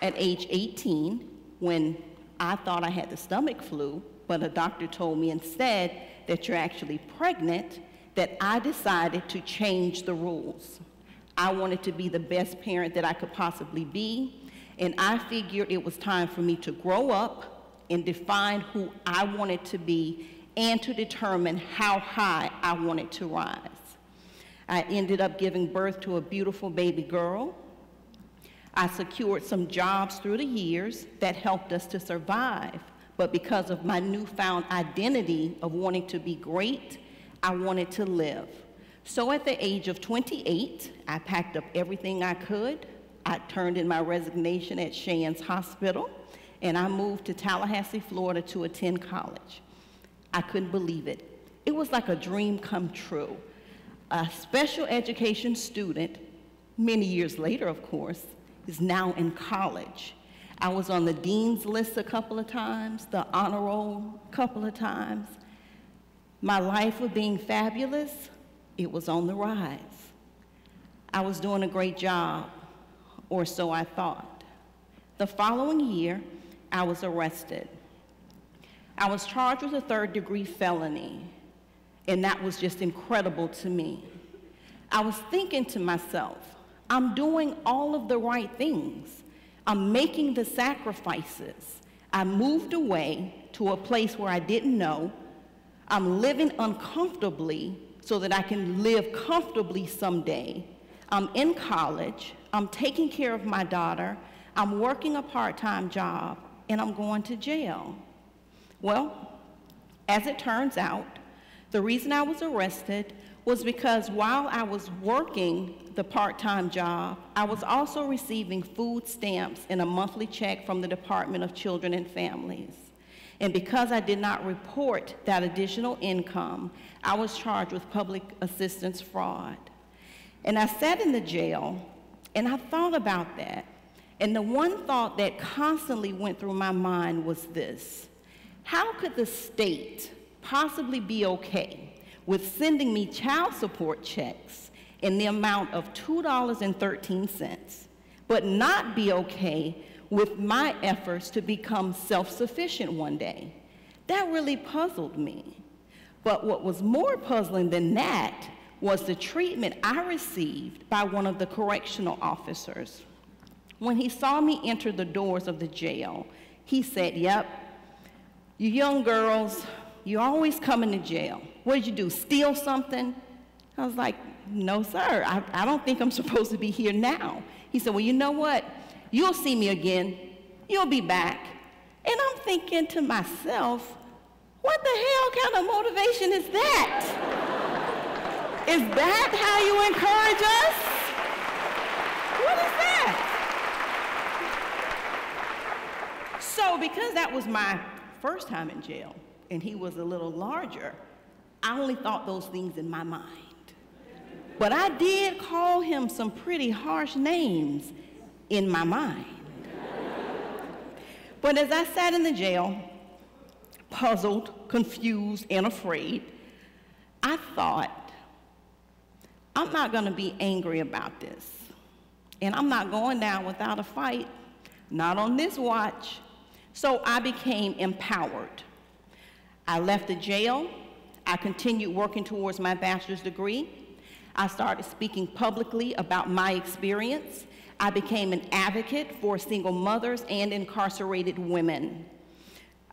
at age 18, when I thought I had the stomach flu, but a doctor told me instead that you're actually pregnant, that I decided to change the rules. I wanted to be the best parent that I could possibly be, and I figured it was time for me to grow up and define who I wanted to be and to determine how high I wanted to rise. I ended up giving birth to a beautiful baby girl. I secured some jobs through the years that helped us to survive, but because of my newfound identity of wanting to be great, I wanted to live. So at the age of 28, I packed up everything I could. I turned in my resignation at Shands Hospital, and I moved to Tallahassee, Florida to attend college. I couldn't believe it. It was like a dream come true. A special education student, many years later, of course, is now in college. I was on the dean's list a couple of times, the honor roll a couple of times. My life of being fabulous, it was on the rise. I was doing a great job, or so I thought. The following year, I was arrested. I was charged with a third-degree felony, and that was just incredible to me. I was thinking to myself, I'm doing all of the right things. I'm making the sacrifices. I moved away to a place where I didn't know. I'm living uncomfortably so that I can live comfortably someday. I'm in college. I'm taking care of my daughter. I'm working a part-time job, and I'm going to jail. Well, as it turns out, the reason I was arrested was because while I was working the part-time job, I was also receiving food stamps and a monthly check from the Department of Children and Families. And because I did not report that additional income, I was charged with public assistance fraud. And I sat in the jail, and I thought about that. And the one thought that constantly went through my mind was this: how could the state possibly be okay with sending me child support checks in the amount of $2.13, but not be okay with my efforts to become self-sufficient one day? That really puzzled me. But what was more puzzling than that was the treatment I received by one of the correctional officers. When he saw me enter the doors of the jail, he said, "Yep, you young girls, you're always coming to jail. What did you do, steal something?" I was like, "No, sir, I don't think I'm supposed to be here now." He said, "Well, you know what? You'll see me again. You'll be back." And I'm thinking to myself, what the hell kind of motivation is that? Is that how you encourage us? What is that? So because that was my first time in jail, and he was a little larger, I only thought those things in my mind. But I did call him some pretty harsh names in my mind. But as I sat in the jail, puzzled, confused, and afraid, I thought, I'm not going to be angry about this. And I'm not going down without a fight, not on this watch. So I became empowered. I left the jail. I continued working towards my bachelor's degree. I started speaking publicly about my experience. I became an advocate for single mothers and incarcerated women.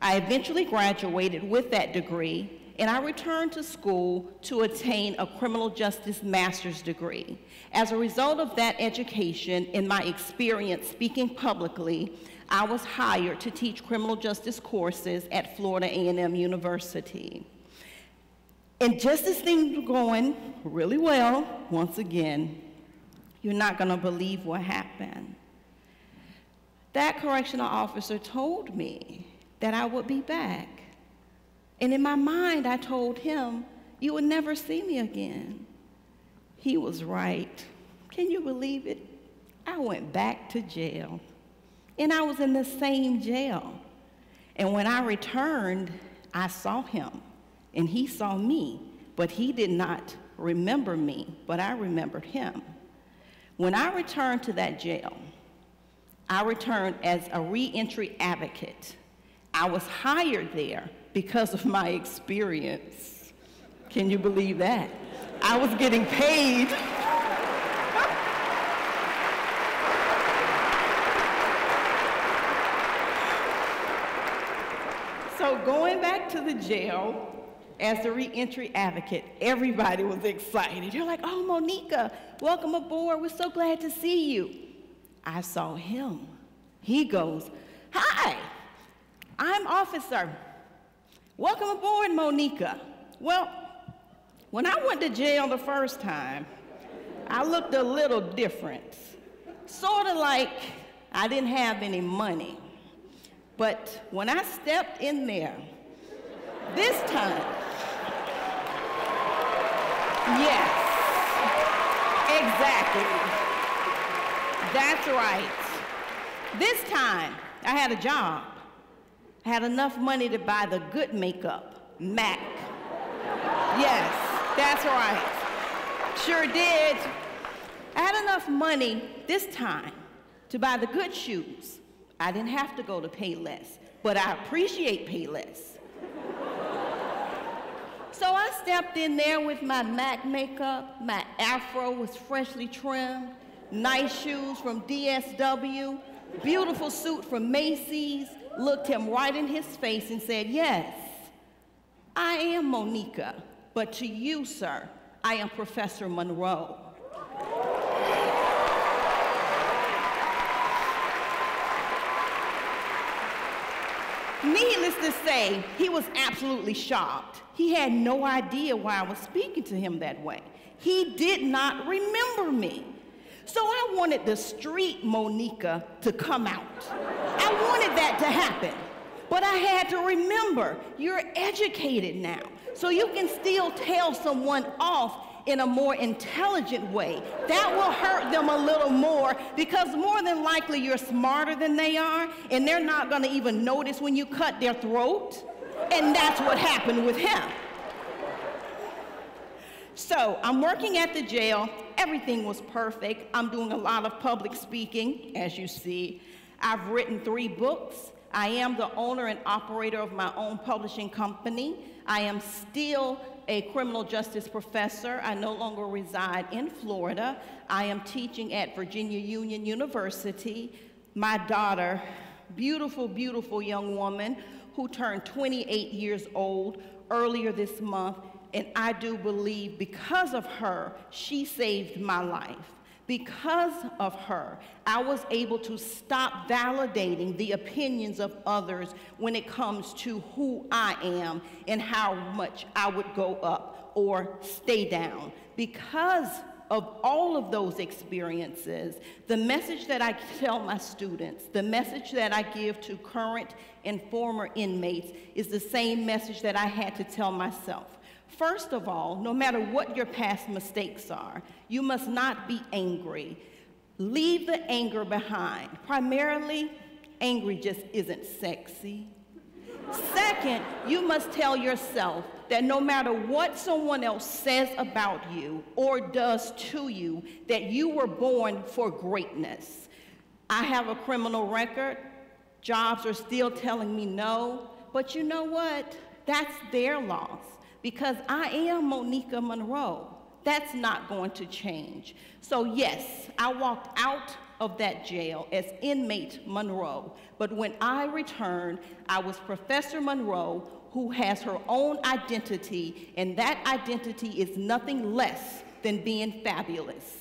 I eventually graduated with that degree, and I returned to school to attain a criminal justice master's degree. As a result of that education and my experience speaking publicly, I was hired to teach criminal justice courses at Florida A&M University. And just as things were going really well, once again, you're not going to believe what happened. That correctional officer told me that I would be back. And in my mind, I told him, "You would never see me again." He was right. Can you believe it? I went back to jail. And I was in the same jail. And when I returned, I saw him. And he saw me. But he did not remember me, but I remembered him. When I returned to that jail, I returned as a reentry advocate. I was hired there because of my experience. Can you believe that? I was getting paid. So going back to the jail as a reentry advocate, everybody was excited. They're like, oh, Monekka, welcome aboard. We're so glad to see you. I saw him. He goes, hi, I'm Officer. Welcome aboard, Monekka. Well, when I went to jail the first time, I looked a little different. Sort of like I didn't have any money. But when I stepped in there, this time, yes, exactly. That's right. This time, I had a job. I had enough money to buy the good makeup, MAC. Yes, that's right. Sure did. I had enough money this time to buy the good shoes. I didn't have to go to Payless, but I appreciate Payless. So I stepped in there with my MAC makeup, my afro was freshly trimmed, nice shoes from DSW, beautiful suit from Macy's, looked him right in his face and said, yes, I am Monekka, but to you, sir, I am Professor Munroe. Needless to say, he was absolutely shocked. He had no idea why I was speaking to him that way. He did not remember me. So I wanted the street Monekka to come out. I wanted that to happen. But I had to remember, you're educated now, so you can still tell someone off in a more intelligent way. That will hurt them a little more because more than likely you're smarter than they are and they're not gonna even notice when you cut their throat. And that's what happened with him. So I'm working at the jail. Everything was perfect. I'm doing a lot of public speaking, as you see. I've written 3 books. I am the owner and operator of my own publishing company. I am still a criminal justice professor. I no longer reside in Florida. I am teaching at Virginia Union University. My daughter, beautiful, beautiful young woman who turned 28 years old earlier this month, and I do believe because of her, she saved my life. Because of her, I was able to stop validating the opinions of others when it comes to who I am and how much I would go up or stay down. Because of all of those experiences, the message that I tell my students, the message that I give to current and former inmates is the same message that I had to tell myself. First of all, no matter what your past mistakes are, you must not be angry. Leave the anger behind. Primarily, angry just isn't sexy. Second, you must tell yourself that no matter what someone else says about you or does to you, that you were born for greatness. I have a criminal record. Jobs are still telling me no, but you know what? That's their loss. Because I am Monekka Munroe. That's not going to change. So yes, I walked out of that jail as inmate Munroe, but when I returned, I was Professor Munroe, who has her own identity, and that identity is nothing less than being fabulous.